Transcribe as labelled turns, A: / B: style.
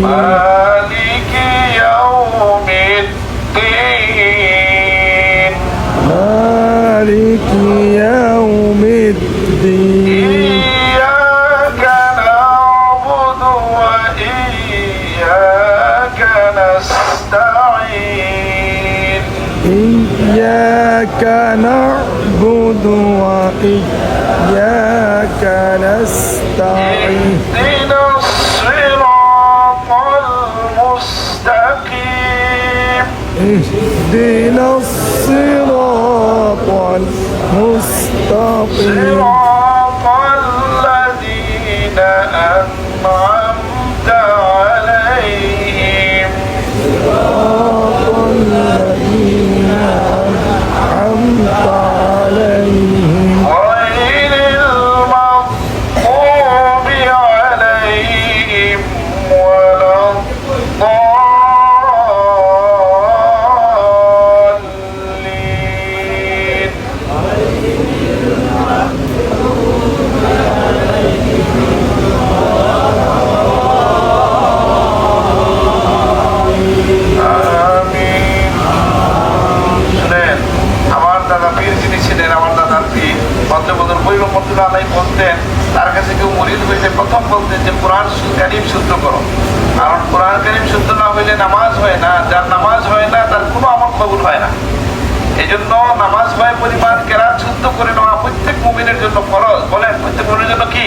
A: مالك يوم الدين
B: مالك يوم الدين
A: إياك نعبد وإياك نستعين
B: إياك نعبد وإياك نستعين
A: اهدنا الصراط المستقيم
B: اهدنا الصراط المستقيم
A: صراط الذين أنعمت عليهم
B: صراط الذين أنعمت عليهم
A: غير المغضوب عليهم ولا الضالين আমিন। শুনেন, আমার দাদা পীর যিনি ছিলেন, আমার দাদার পীর বদর রহমতুল্লাহ আলাইহি বলতেন, তার কাছে কেউ মুরিদ হইলে প্রথম বলতেন যে কোরআন কারীম শুদ্ধ করো, কারণ কোরআন কারীম শুদ্ধ না হইলে নামাজ হয় না, যার নামাজ হয় না তার কোনো আমল কবুল হয় না। এই জন্য নামাজ হয় পরিমাণ কেরাত শুদ্ধ করে নেওয়া প্রত্যেক মুমিনের জন্য ফরজ। বলেন, প্রত্যেক মুমিনের জন্য কি?